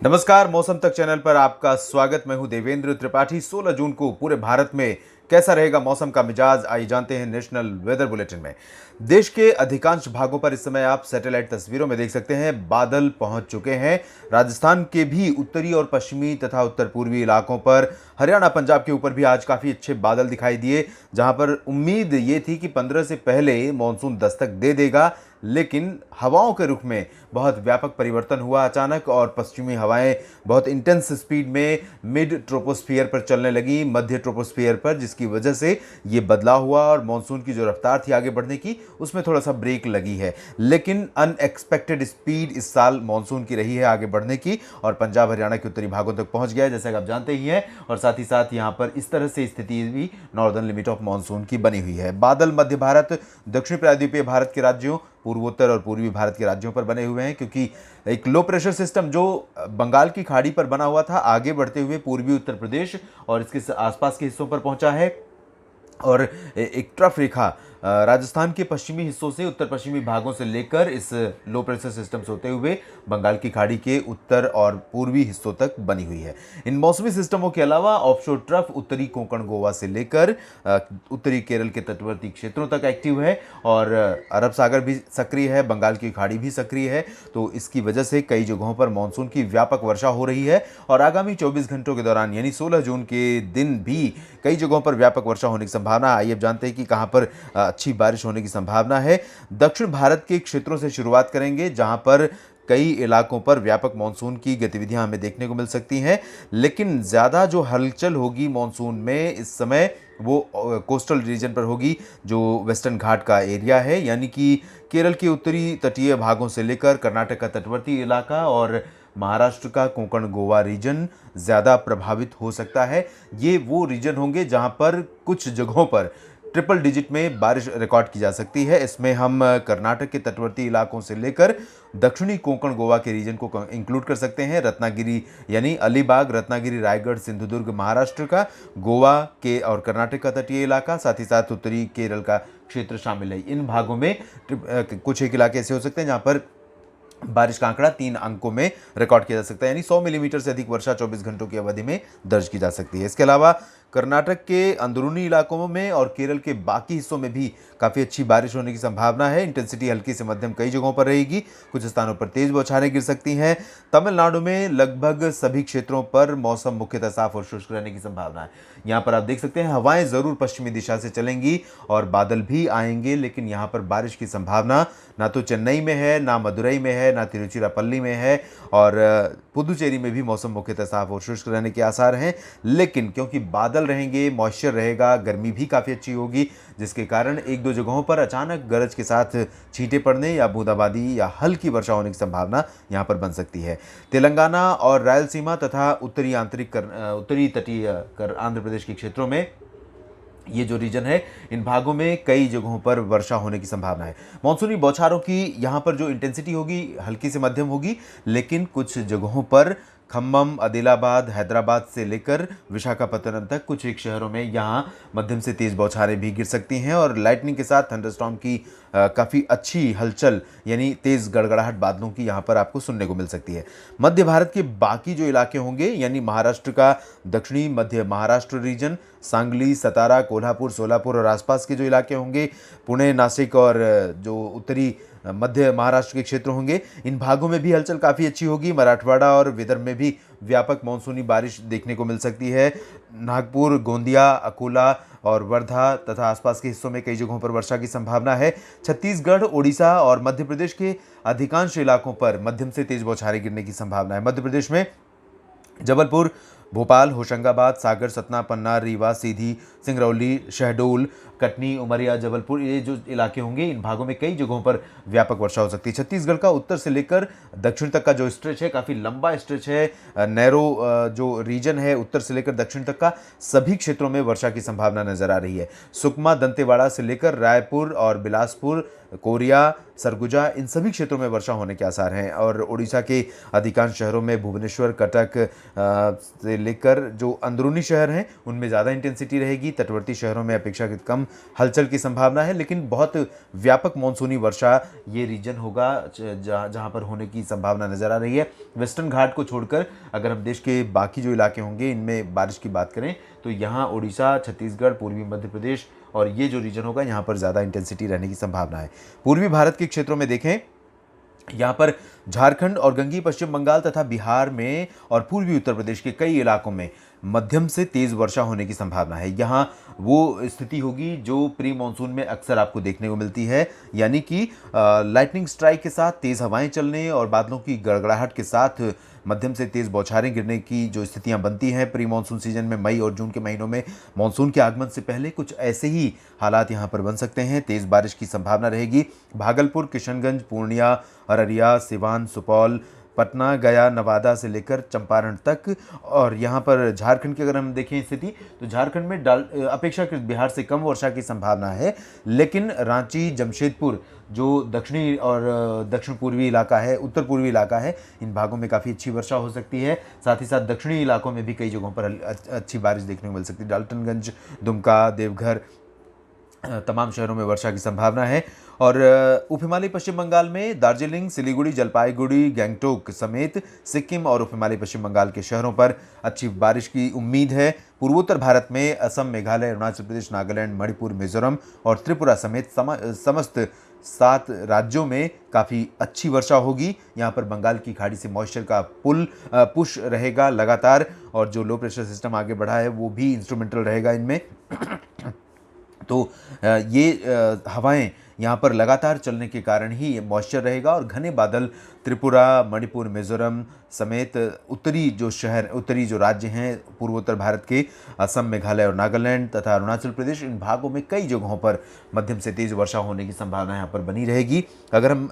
नमस्कार, मौसम तक चैनल पर आपका स्वागत। मैं हूं देवेंद्र त्रिपाठी। 16 जून को पूरे भारत में कैसा रहेगा मौसम का मिजाज, आइए जानते हैं नेशनल वेदर बुलेटिन में। देश के अधिकांश भागों पर इस समय आप सैटेलाइट तस्वीरों में देख सकते हैं, बादल पहुंच चुके हैं। राजस्थान के भी उत्तरी और पश्चिमी तथा उत्तर पूर्वी इलाकों पर, हरियाणा पंजाब के ऊपर भी आज काफ़ी अच्छे बादल दिखाई दिए, जहां पर उम्मीद ये थी कि 15 से पहले मानसून दस्तक दे देगा। लेकिन हवाओं के रुख में बहुत व्यापक परिवर्तन हुआ अचानक, और पश्चिमी हवाएं बहुत इंटेंस स्पीड में मिड ट्रोपोस्फियर पर चलने लगी, मध्य ट्रोपोस्फियर पर, जिसकी वजह से ये बदलाव हुआ और मानसून की जो रफ्तार थी आगे बढ़ने की, उसमें थोड़ा सा ब्रेक लगी है। लेकिन अनएक्सपेक्टेड स्पीड इस साल मानसून की रही है आगे बढ़ने की, और पंजाब हरियाणा के उत्तरी भागों तक पहुंच गया है, जैसा कि आप जानते ही हैं। और साथ ही साथ यहाँ पर इस तरह से स्थिति भी नॉर्दर्न लिमिट ऑफ मानसून की बनी हुई है। बादल मध्य भारत, दक्षिण प्रायद्वीपीय भारत के राज्यों, पूर्वोत्तर और पूर्वी भारत के राज्यों पर बने हुए हैं, क्योंकि एक लो प्रेशर सिस्टम जो बंगाल की खाड़ी पर बना हुआ था, आगे बढ़ते हुए पूर्वी उत्तर प्रदेश और इसके आसपास के हिस्सों पर पहुंचा है। और एक ट्रफ रेखा राजस्थान के पश्चिमी हिस्सों से, उत्तर पश्चिमी भागों से लेकर इस लो प्रेशर सिस्टम से होते हुए बंगाल की खाड़ी के उत्तर और पूर्वी हिस्सों तक बनी हुई है। इन मौसमी सिस्टमों के अलावा ऑफशोर ट्रफ उत्तरी कोंकण गोवा से लेकर उत्तरी केरल के तटवर्ती क्षेत्रों तक एक्टिव है, और अरब सागर भी सक्रिय है, बंगाल की खाड़ी भी सक्रिय है। तो इसकी वजह से कई जगहों पर मानसून की व्यापक वर्षा हो रही है, और आगामी 24 घंटों के दौरान यानी 16 जून के दिन भी कई जगहों पर व्यापक वर्षा होने की संभावना। आइए अब जानते हैं कि कहां पर अच्छी बारिश होने की संभावना है। दक्षिण भारत के क्षेत्रों से शुरुआत करेंगे, जहां पर कई इलाकों पर व्यापक मानसून की गतिविधियां हमें देखने को मिल सकती हैं। लेकिन ज़्यादा जो हलचल होगी मानसून में इस समय, वो कोस्टल रीजन पर होगी, जो वेस्टर्न घाट का एरिया है, यानी कि केरल के उत्तरी तटीय भागों से लेकर कर्नाटक का तटवर्ती इलाका और महाराष्ट्र का कोंकण गोवा रीजन ज़्यादा प्रभावित हो सकता है। ये वो रीजन होंगे जहां पर कुछ जगहों पर ट्रिपल डिजिट में बारिश रिकॉर्ड की जा सकती है। इसमें हम कर्नाटक के तटवर्ती इलाकों से लेकर दक्षिणी कोंकण गोवा के रीजन को इंक्लूड कर सकते हैं। रत्नागिरी यानी अलीबाग, रत्नागिरी, रायगढ़, सिंधुदुर्ग महाराष्ट्र का, गोवा के और कर्नाटक का तटीय इलाका, साथ ही साथ उत्तरी केरल का क्षेत्र शामिल है। इन भागों में कुछ एक इलाके ऐसे हो सकते हैं जहां पर बारिश का आंकड़ा 3 अंकों में रिकॉर्ड किया जा सकता है, यानी 100 मिलीमीटर से अधिक वर्षा 24 घंटों की अवधि में दर्ज की जा सकती है। इसके अलावा कर्नाटक के अंदरूनी इलाकों में और केरल के बाकी हिस्सों में भी काफ़ी अच्छी बारिश होने की संभावना है। इंटेंसिटी हल्की से मध्यम कई जगहों पर रहेगी, कुछ स्थानों पर तेज बौछारें गिर सकती हैं। तमिलनाडु में लगभग सभी क्षेत्रों पर मौसम मुख्यतः साफ और शुष्क रहने की संभावना है। यहाँ पर आप देख सकते हैं हवाएं ज़रूर पश्चिमी दिशा से चलेंगी और बादल भी आएंगे, लेकिन यहाँ पर बारिश की संभावना ना तो चेन्नई में है, ना मदुरई में है, ना तिरुचिरापल्ली में है, और पुदुचेरी में भी मौसम मुख्यतः साफ और शुष्क रहने के आसार हैं। लेकिन क्योंकि बादल रहेंगे, मॉइस्चर रहेगा, गर्मी भी काफ़ी अच्छी होगी, जिसके कारण एक दो जगहों पर अचानक गरज के साथ छींटे पड़ने या बूंदाबांदी या हल्की वर्षा होने की संभावना यहाँ पर बन सकती है। तेलंगाना और रायलसीमा तथा उत्तरी तटीय आंध्र प्रदेश के क्षेत्रों में, ये जो रीजन है, इन भागों में कई जगहों पर वर्षा होने की संभावना है। मानसूनी बौछारों की यहाँ पर जो इंटेंसिटी होगी हल्की से मध्यम होगी, लेकिन कुछ जगहों पर खम्मम, आदिलाबाद, हैदराबाद से लेकर विशाखापत्तनम तक कुछ एक शहरों में यहाँ मध्यम से तेज बौछारें भी गिर सकती हैं, और लाइटनिंग के साथ थंडरस्टॉर्म की काफ़ी अच्छी हलचल यानी तेज़ गड़गड़ाहट बादलों की यहाँ पर आपको सुनने को मिल सकती है। मध्य भारत के बाकी जो इलाके होंगे, यानी महाराष्ट्र का दक्षिणी मध्य महाराष्ट्र रीजन, सांगली, सतारा, कोल्हापुर, सोलापुर और आसपास के जो इलाके होंगे, पुणे, नासिक और जो उत्तरी मध्य महाराष्ट्र के क्षेत्र होंगे, इन भागों में भी हलचल काफ़ी अच्छी होगी। मराठवाड़ा और विदर्भ में भी व्यापक मानसूनी बारिश देखने को मिल सकती है। नागपुर, गोंदिया, अकोला और वर्धा तथा आसपास के हिस्सों में कई जगहों पर वर्षा की संभावना है। छत्तीसगढ़, ओडिशा और मध्य प्रदेश के अधिकांश इलाकों पर मध्यम से तेज बौछारें गिरने की संभावना है। मध्य प्रदेश में जबलपुर, भोपाल, होशंगाबाद, सागर, सतना, पन्ना, रीवा, सीधी, सिंगरौली, शहडोल, कटनी, उमरिया, जबलपुर, ये जो इलाके होंगे, इन भागों में कई जगहों पर व्यापक वर्षा हो सकती है। छत्तीसगढ़ का उत्तर से लेकर दक्षिण तक का जो स्ट्रेच है, काफ़ी लंबा स्ट्रेच है, नैरो जो रीजन है उत्तर से लेकर दक्षिण तक का, सभी क्षेत्रों में वर्षा की संभावना नजर आ रही है। सुकमा, दंतेवाड़ा से लेकर रायपुर और बिलासपुर, कोरिया, सरगुजा, इन सभी क्षेत्रों में वर्षा होने के आसार हैं। और उड़ीसा के अधिकांश शहरों में, भुवनेश्वर, कटक से लेकर जो अंदरूनी शहर हैं उनमें ज़्यादा इंटेंसिटी रहेगी। तटवर्ती शहरों में अपेक्षाकृत कम हलचल की संभावना है, लेकिन बहुत व्यापक मानसूनी वर्षा ये रीजन होगा जहाँ पर होने की संभावना नज़र आ रही है। वेस्टर्न घाट को छोड़कर अगर हम देश के बाकी जो इलाके होंगे इनमें बारिश की बात करें तो यहाँ उड़ीसा, छत्तीसगढ़, पूर्वी मध्य प्रदेश और ये जो रीजन होगा यहाँ पर ज़्यादा इंटेंसिटी रहने की संभावना है। पूर्वी भारत के क्षेत्रों में देखें, यहाँ पर झारखंड और गंगीय पश्चिम बंगाल तथा बिहार में और पूर्वी उत्तर प्रदेश के कई इलाकों में मध्यम से तेज वर्षा होने की संभावना है। यहाँ वो स्थिति होगी जो प्री मानसून में अक्सर आपको देखने को मिलती है, यानी कि लाइटनिंग स्ट्राइक के साथ तेज हवाएं चलने और बादलों की गड़गड़ाहट के साथ मध्यम से तेज बौछारें गिरने की जो स्थितियां बनती हैं प्री मानसून सीजन में। मई और जून के महीनों में मानसून के आगमन से पहले कुछ ऐसे ही हालात यहां पर बन सकते हैं। तेज बारिश की संभावना रहेगी। भागलपुर, किशनगंज, पूर्णिया, अररिया, सिवान, सुपौल, पटना, गया, नवादा से लेकर चंपारण तक। और यहाँ पर झारखंड की अगर हम देखें स्थिति तो झारखंड में अपेक्षाकृत बिहार से कम वर्षा की संभावना है, लेकिन रांची, जमशेदपुर जो दक्षिणी और दक्षिण पूर्वी इलाका है, उत्तर पूर्वी इलाका है, इन भागों में काफ़ी अच्छी वर्षा हो सकती है। साथ ही साथ दक्षिणी इलाकों में भी कई जगहों पर अच्छी बारिश देखने को मिल सकती है। डाल्टनगंज, दुमका, देवघर, तमाम शहरों में वर्षा की संभावना है। और उप हिमालयी पश्चिम बंगाल में दार्जिलिंग, सिलीगुड़ी, जलपाईगुड़ी, गैंगटोक समेत सिक्किम और उप हिमालयी पश्चिम बंगाल के शहरों पर अच्छी बारिश की उम्मीद है। पूर्वोत्तर भारत में असम, मेघालय, अरुणाचल प्रदेश, नागालैंड, मणिपुर, मिजोरम और त्रिपुरा समेत समस्त 7 राज्यों में काफ़ी अच्छी वर्षा होगी। यहाँ पर बंगाल की खाड़ी से मॉइस्चर का पुश रहेगा लगातार, और जो लो प्रेशर सिस्टम आगे बढ़ा है वो भी इंस्ट्रूमेंटल रहेगा इनमें। तो ये हवाएं यहाँ पर लगातार चलने के कारण ही ये मॉइस्चर रहेगा और घने बादल त्रिपुरा, मणिपुर, मिजोरम समेत उत्तरी जो राज्य हैं पूर्वोत्तर भारत के, असम, मेघालय और नागालैंड तथा अरुणाचल प्रदेश, इन भागों में कई जगहों पर मध्यम से तेज वर्षा होने की संभावना यहाँ पर बनी रहेगी। अगर हम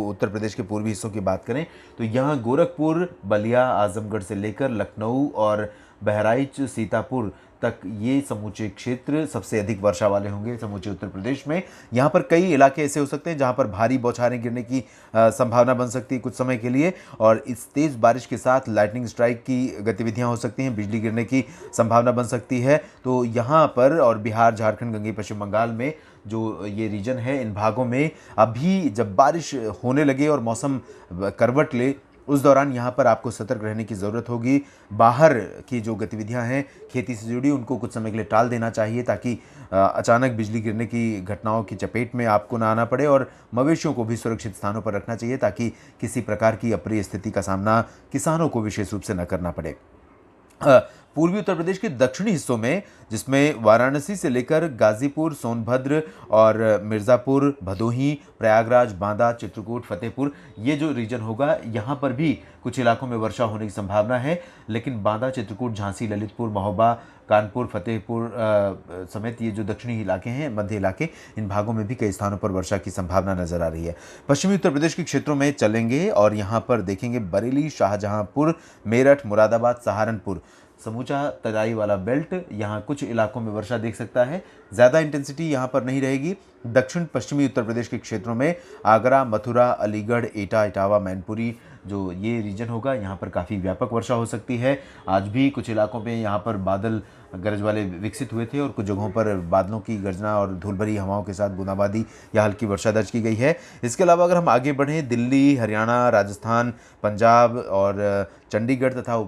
उत्तर प्रदेश के पूर्वी हिस्सों की बात करें तो यहाँ गोरखपुर, बलिया, आजमगढ़ से लेकर लखनऊ और बहराइच, सीतापुर तक ये समूचे क्षेत्र सबसे अधिक वर्षा वाले होंगे समूचे उत्तर प्रदेश में। यहाँ पर कई इलाके ऐसे हो सकते हैं जहाँ पर भारी बौछारें गिरने की संभावना बन सकती है कुछ समय के लिए, और इस तेज़ बारिश के साथ लाइटनिंग स्ट्राइक की गतिविधियाँ हो सकती हैं, बिजली गिरने की संभावना बन सकती है। तो यहाँ पर और बिहार, झारखंड, गंगीय पश्चिम बंगाल में जो ये रीजन है, इन भागों में अभी जब बारिश होने लगे और मौसम करवट ले, उस दौरान यहाँ पर आपको सतर्क रहने की ज़रूरत होगी। बाहर की जो गतिविधियाँ हैं खेती से जुड़ी, उनको कुछ समय के लिए टाल देना चाहिए ताकि अचानक बिजली गिरने की घटनाओं की चपेट में आपको ना आना पड़े, और मवेशियों को भी सुरक्षित स्थानों पर रखना चाहिए ताकि किसी प्रकार की अप्रिय स्थिति का सामना किसानों को विशेष रूप से न करना पड़े। पूर्वी उत्तर प्रदेश के दक्षिणी हिस्सों में, जिसमें वाराणसी से लेकर गाजीपुर, सोनभद्र और मिर्ज़ापुर, भदोही, प्रयागराज, बांदा, चित्रकूट, फतेहपुर, ये जो रीजन होगा यहाँ पर भी कुछ इलाकों में वर्षा होने की संभावना है। लेकिन बांदा, चित्रकूट, झांसी, ललितपुर, महोबा, कानपुर, फतेहपुर समेत ये जो दक्षिणी इलाके हैं, मध्य इलाके, इन भागों में भी कई स्थानों पर वर्षा की संभावना नजर आ रही है। पश्चिमी उत्तर प्रदेश के क्षेत्रों में चलेंगे और यहाँ पर देखेंगे बरेली, शाहजहांपुर, मेरठ, मुरादाबाद, सहारनपुर, समूचा तराई वाला बेल्ट, यहाँ कुछ इलाकों में वर्षा देख सकता है। ज़्यादा इंटेंसिटी यहाँ पर नहीं रहेगी। दक्षिण पश्चिमी उत्तर प्रदेश के क्षेत्रों में आगरा, मथुरा, अलीगढ़, एटा, इटावा, मैनपुरी जो ये रीजन होगा, यहाँ पर काफ़ी व्यापक वर्षा हो सकती है। आज भी कुछ इलाकों में यहाँ पर बादल गरज वाले विकसित हुए थे और कुछ जगहों पर बादलों की गर्जना और धूल भरी हवाओं के साथ बूंदाबांदी या हल्की वर्षा दर्ज की गई है। इसके अलावा अगर हम आगे बढ़ें, दिल्ली, हरियाणा, राजस्थान, पंजाब और चंडीगढ़ तथा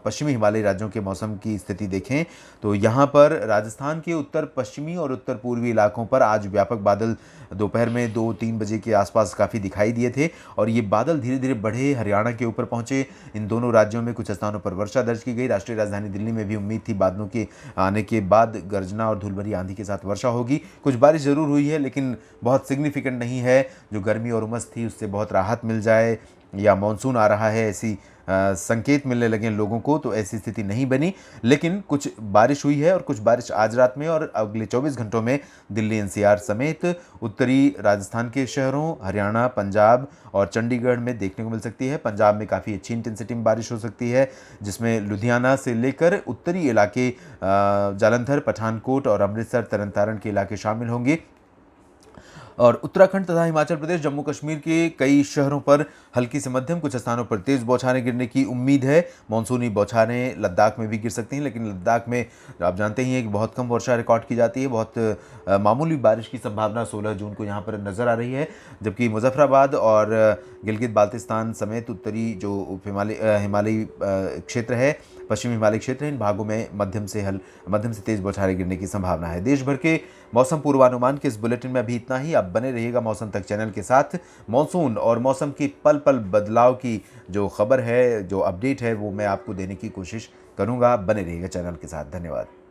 पश्चिमी हिमालयी राज्यों के मौसम की स्थिति देखें तो यहाँ पर राजस्थान के उत्तर पश्चिमी और उत्तर पूर्वी इलाकों पर आज व्यापक बादल दोपहर में 2-3 बजे के आसपास काफ़ी दिखाई दिए थे, और ये बादल धीरे धीरे बढ़े, हरियाणा के ऊपर पहुँचे। इन दोनों राज्यों में कुछ स्थानों पर वर्षा दर्ज की गई। राष्ट्रीय राजधानी दिल्ली में भी उम्मीद थी बादलों के आने के बाद गर्जना और धूलभरी आंधी के साथ वर्षा होगी। कुछ बारिश ज़रूर हुई है, लेकिन बहुत सिग्निफिकेंट नहीं है। जो गर्मी और उमस थी उससे बहुत राहत मिल जाए या मानसून आ रहा है ऐसी संकेत मिलने लगे लोगों को, तो ऐसी स्थिति नहीं बनी। लेकिन कुछ बारिश हुई है और कुछ बारिश आज रात में और अगले 24 घंटों में दिल्ली एनसीआर समेत उत्तरी राजस्थान के शहरों, हरियाणा, पंजाब और चंडीगढ़ में देखने को मिल सकती है। पंजाब में काफ़ी अच्छी इंटेंसिटी में बारिश हो सकती है, जिसमें लुधियाना से लेकर उत्तरी इलाके जालंधर, पठानकोट और अमृतसर, तरन तारण के इलाके शामिल होंगे। और उत्तराखंड तथा हिमाचल प्रदेश, जम्मू कश्मीर के कई शहरों पर हल्की से मध्यम, कुछ स्थानों पर तेज बौछारें गिरने की उम्मीद है। मानसूनी बौछारें लद्दाख में भी गिर सकती हैं, लेकिन लद्दाख में आप जानते ही हैं कि बहुत कम वर्षा रिकॉर्ड की जाती है। बहुत मामूली बारिश की संभावना 16 जून को यहाँ पर नज़र आ रही है, जबकि मुजफ्फराबाद और गिलगित बाल्तिस्तान समेत उत्तरी जो उप हिमालयी क्षेत्र है, पश्चिमी हिमालय क्षेत्र, इन भागों में मध्यम से तेज बौछारें गिरने की संभावना है। देश भर के मौसम पूर्वानुमान के इस बुलेटिन में अभी इतना ही। आप बने रहिएगा मौसम तक चैनल के साथ। मॉनसून और मौसम की पल पल बदलाव की जो खबर है, जो अपडेट है, वो मैं आपको देने की कोशिश करूंगा। बने रहिएगा चैनल के साथ। धन्यवाद।